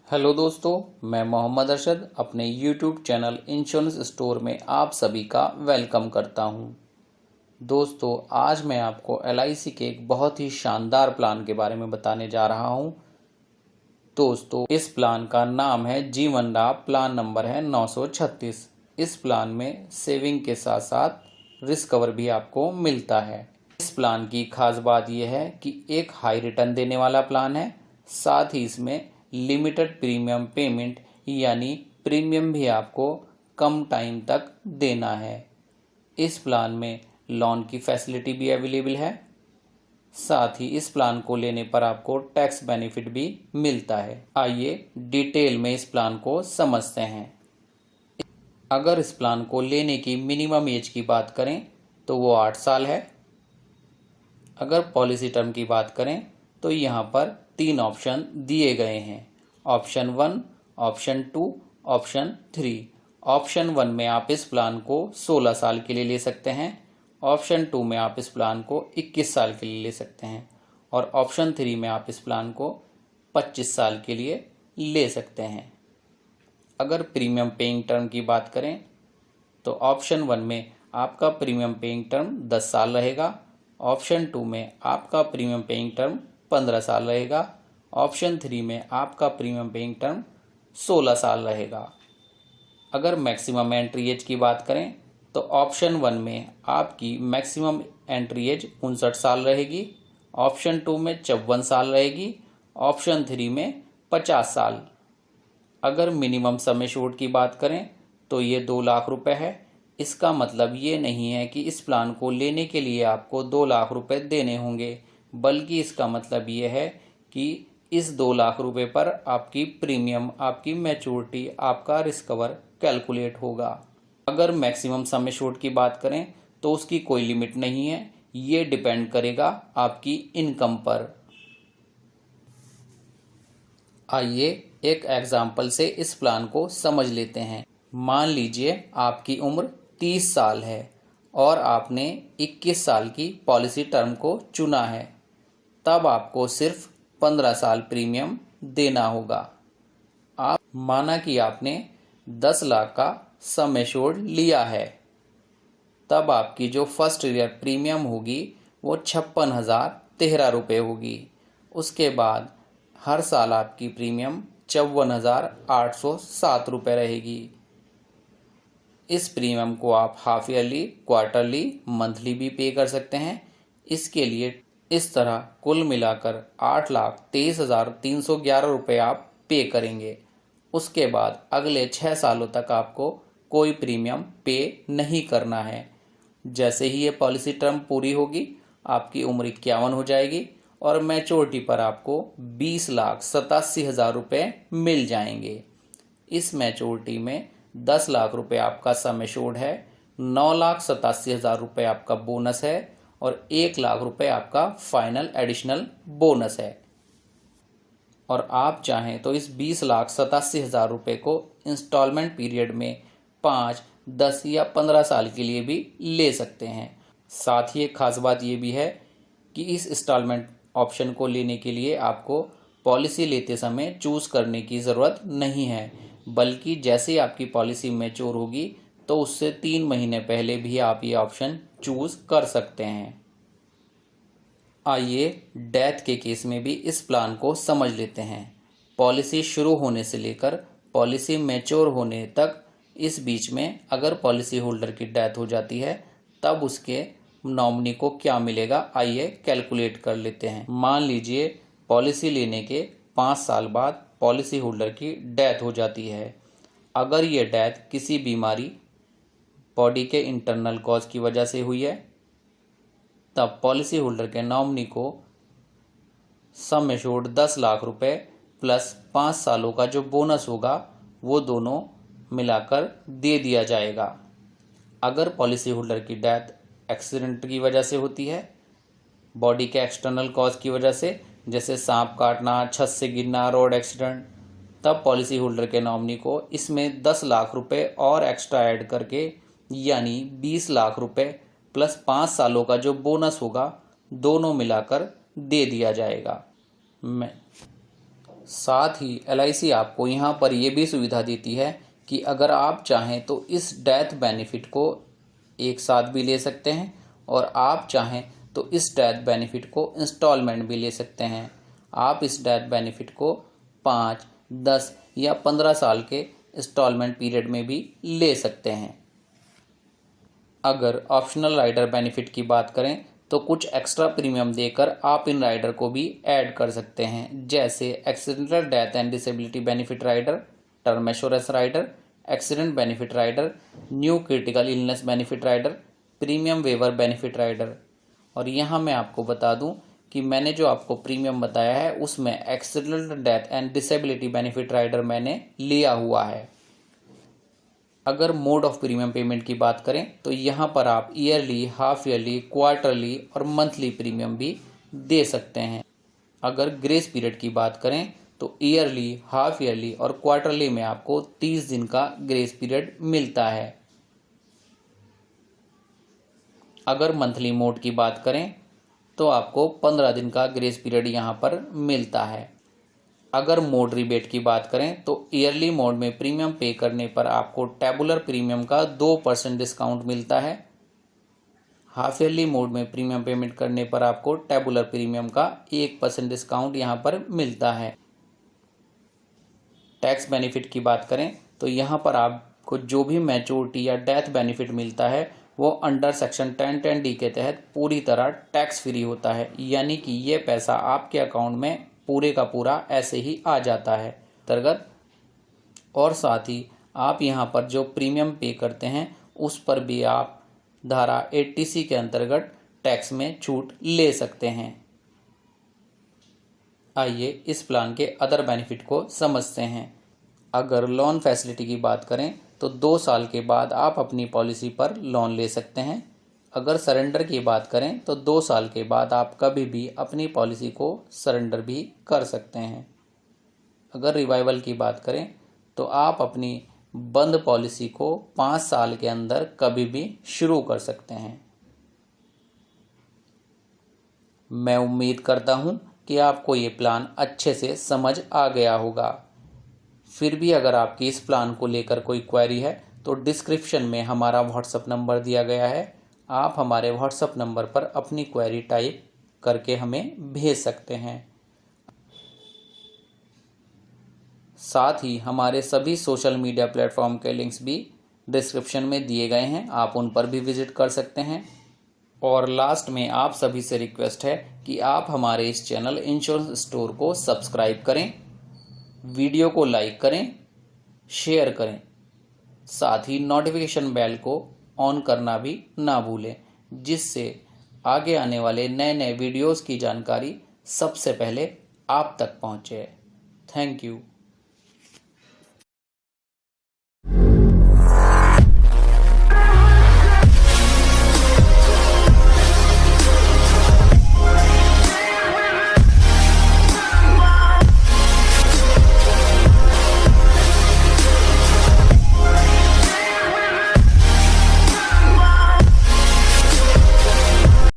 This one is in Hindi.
हेलो दोस्तों, मैं मोहम्मद अरशद अपने यूट्यूब चैनल इंश्योरेंस स्टोर में आप सभी का वेलकम करता हूं। दोस्तों, आज मैं आपको एलआईसी के एक बहुत ही शानदार प्लान के बारे में बताने जा रहा हूं। दोस्तों, इस प्लान का नाम है जीवन लाभ। प्लान नंबर है 936। इस प्लान में सेविंग के साथ साथ रिस्क कवर भी आपको मिलता है। इस प्लान की खास बात यह है कि एक हाई रिटर्न देने वाला प्लान है, साथ ही इसमें लिमिटेड प्रीमियम पेमेंट यानी प्रीमियम भी आपको कम टाइम तक देना है। इस प्लान में लोन की फैसिलिटी भी अवेलेबल है, साथ ही इस प्लान को लेने पर आपको टैक्स बेनिफिट भी मिलता है। आइए डिटेल में इस प्लान को समझते हैं। अगर इस प्लान को लेने की मिनिमम एज की बात करें तो वो 8 साल है। अगर पॉलिसी टर्म की बात करें तो यहाँ पर 3 ऑप्शन दिए गए हैं, ऑप्शन 1, ऑप्शन 2, ऑप्शन 3। ऑप्शन 1 में आप इस प्लान को 16 साल के लिए ले सकते हैं, ऑप्शन 2 में आप इस प्लान को 21 साल के लिए ले सकते हैं और ऑप्शन 3 में आप इस प्लान को 25 साल के लिए ले सकते हैं। अगर प्रीमियम पेइंग टर्म की बात करें तो ऑप्शन 1 में आपका प्रीमियम पेइंग टर्म 10 साल रहेगा, ऑप्शन 2 में आपका प्रीमियम पेइंग टर्म 15 साल रहेगा, ऑप्शन 3 में आपका प्रीमियम पेइंग टर्म 16 साल रहेगा। अगर मैक्सिमम एंट्री एज की बात करें तो ऑप्शन 1 में आपकी मैक्सिमम एंट्री एज 59 साल रहेगी, ऑप्शन 2 में 54 साल रहेगी, ऑप्शन 3 में 50 साल। अगर मिनिमम सम एश्योर्ड की बात करें तो ये 2 लाख रुपए है। इसका मतलब ये नहीं है कि इस प्लान को लेने के लिए आपको 2 लाख रुपए देने होंगे, बल्कि इसका मतलब ये है कि इस 2 लाख रुपए पर आपकी प्रीमियम, आपकी मैच्योरिटी, आपका रिस्क कवर कैलकुलेट होगा। अगर मैक्सिमम सम एश्योर्ड की बात करें तो उसकी कोई लिमिट नहीं है, ये डिपेंड करेगा आपकी इनकम पर। आइए एक एग्जाम्पल से इस प्लान को समझ लेते हैं। मान लीजिए आपकी उम्र 30 साल है और आपने 21 साल की पॉलिसी टर्म को चुना है, तब आपको सिर्फ 15 साल प्रीमियम देना होगा। आप माना कि आपने 10 लाख का सम एश्योर्ड लिया है, तब आपकी जो फर्स्ट ईयर प्रीमियम होगी वो 56,013 रुपये होगी। उसके बाद हर साल आपकी प्रीमियम 54,807 रुपये रहेगी। इस प्रीमियम को आप हाफ ईयरली, क्वार्टरली, मंथली भी पे कर सकते हैं। इसके लिए इस तरह कुल मिलाकर 8,23,311 रुपये आप पे करेंगे। उसके बाद अगले 6 सालों तक आपको कोई प्रीमियम पे नहीं करना है। जैसे ही ये पॉलिसी टर्म पूरी होगी, आपकी उम्र 51 हो जाएगी और मैच्योरिटी पर आपको 20,87,000 रुपये मिल जाएंगे। इस मैच्योरिटी में 10 लाख रुपए आपका सम एश्योर्ड है, 9,87,000 रुपये आपका बोनस है और 1 लाख रुपए आपका फाइनल एडिशनल बोनस है। और आप चाहें तो इस 20,87,000 रुपये को इंस्टॉलमेंट पीरियड में 5, 10 या 15 साल के लिए भी ले सकते हैं। साथ ही एक खास बात ये भी है कि इस इंस्टॉलमेंट ऑप्शन को लेने के लिए आपको पॉलिसी लेते समय चूज़ करने की ज़रूरत नहीं है, बल्कि जैसे ही आपकी पॉलिसी मैच्योर होगी तो उससे 3 महीने पहले भी आप ये ऑप्शन चूज़ कर सकते हैं। आइए डेथ के केस में भी इस प्लान को समझ लेते हैं। पॉलिसी शुरू होने से लेकर पॉलिसी मैच्योर होने तक, इस बीच में अगर पॉलिसी होल्डर की डेथ हो जाती है तब उसके नॉमिनी को क्या मिलेगा, आइए कैलकुलेट कर लेते हैं। मान लीजिए पॉलिसी लेने के 5 साल बाद पॉलिसी होल्डर की डेथ हो जाती है। अगर ये डेथ किसी बीमारी, बॉडी के इंटरनल कॉज की वजह से हुई है, तब पॉलिसी होल्डर के नॉमिनी को सम एश्योर्ड 10 लाख रुपए प्लस 5 सालों का जो बोनस होगा वो दोनों मिलाकर दे दिया जाएगा। अगर पॉलिसी होल्डर की डेथ एक्सीडेंट की वजह से होती है, बॉडी के एक्सटर्नल कॉज की वजह से, जैसे सांप काटना, छत से गिरना, रोड एक्सीडेंट, तब पॉलिसी होल्डर के नॉमिनी को इसमें 10 लाख रुपए और एक्स्ट्रा ऐड करके यानी 20 लाख रुपए प्लस 5 सालों का जो बोनस होगा दोनों मिलाकर दे दिया जाएगा। साथ ही LIC आपको यहाँ पर ये भी सुविधा देती है कि अगर आप चाहें तो इस डेथ बेनिफिट को एक साथ भी ले सकते हैं और आप चाहें तो इस डेथ बेनिफिट को इंस्टॉलमेंट भी ले सकते हैं। आप इस डेथ बेनिफिट को 5, 10 या 15 साल के इंस्टॉलमेंट पीरियड में भी ले सकते हैं। अगर ऑप्शनल राइडर बेनिफिट की बात करें तो कुछ एक्स्ट्रा प्रीमियम देकर आप इन राइडर को भी ऐड कर सकते हैं, जैसे accidental death and disability benefit rider, term assurance rider, accident benefit rider, new critical illness benefit rider, premium waiver benefit rider. और यहाँ मैं आपको बता दूं कि मैंने जो आपको प्रीमियम बताया है उसमें accidental death and disability benefit rider मैंने लिया हुआ है। अगर मोड ऑफ प्रीमियम पेमेंट की बात करें तो यहाँ पर आप ईयरली, हाफ ईयरली, क्वार्टरली और मंथली प्रीमियम भी दे सकते हैं। अगर ग्रेस पीरियड की बात करें तो ईयरली, हाफ ईयरली और क्वार्टरली में आपको 30 दिन का ग्रेस पीरियड मिलता है। अगर मंथली मोड की बात करें तो आपको 15 दिन का ग्रेस पीरियड यहाँ पर मिलता है। अगर मोड रिबेट की बात करें तो ईयरली मोड में प्रीमियम पे करने पर आपको टेबुलर प्रीमियम का 2% डिस्काउंट मिलता है। हाफ ईयरली मोड में प्रीमियम पेमेंट करने पर आपको टेबुलर प्रीमियम का 1% डिस्काउंट यहाँ पर मिलता है। टैक्स बेनिफिट की बात करें तो यहाँ पर आपको जो भी मैच्योरिटी या डेथ बेनिफिट मिलता है वो अंडर सेक्शन 1010D के तहत पूरी तरह टैक्स फ्री होता है, यानी कि ये पैसा आपके अकाउंट में पूरे का पूरा ऐसे ही आ जाता है अंतर्गत। और साथ ही आप यहाँ पर जो प्रीमियम पे करते हैं उस पर भी आप धारा 80C के अंतर्गत टैक्स में छूट ले सकते हैं। आइए इस प्लान के अदर बेनिफिट को समझते हैं। अगर लोन फैसिलिटी की बात करें तो 2 साल के बाद आप अपनी पॉलिसी पर लोन ले सकते हैं। अगर सरेंडर की बात करें तो 2 साल के बाद आप कभी भी अपनी पॉलिसी को सरेंडर भी कर सकते हैं। अगर रिवाइवल की बात करें तो आप अपनी बंद पॉलिसी को 5 साल के अंदर कभी भी शुरू कर सकते हैं। मैं उम्मीद करता हूं कि आपको ये प्लान अच्छे से समझ आ गया होगा। फिर भी अगर आपकी इस प्लान को लेकर कोई क्वेरी है तो डिस्क्रिप्शन में हमारा व्हाट्सएप नंबर दिया गया है। आप हमारे व्हाट्सएप नंबर पर अपनी क्वेरी टाइप करके हमें भेज सकते हैं। साथ ही हमारे सभी सोशल मीडिया प्लेटफॉर्म के लिंक्स भी डिस्क्रिप्शन में दिए गए हैं, आप उन पर भी विजिट कर सकते हैं। और लास्ट में आप सभी से रिक्वेस्ट है कि आप हमारे इस चैनल इंश्योरेंस स्टोर को सब्सक्राइब करें, वीडियो को लाइक करें, शेयर करें, साथ ही नोटिफिकेशन बेल को ऑन करना भी ना भूलें, जिससे आगे आने वाले नए नए वीडियोस की जानकारी सबसे पहले आप तक पहुंचे। Thank you.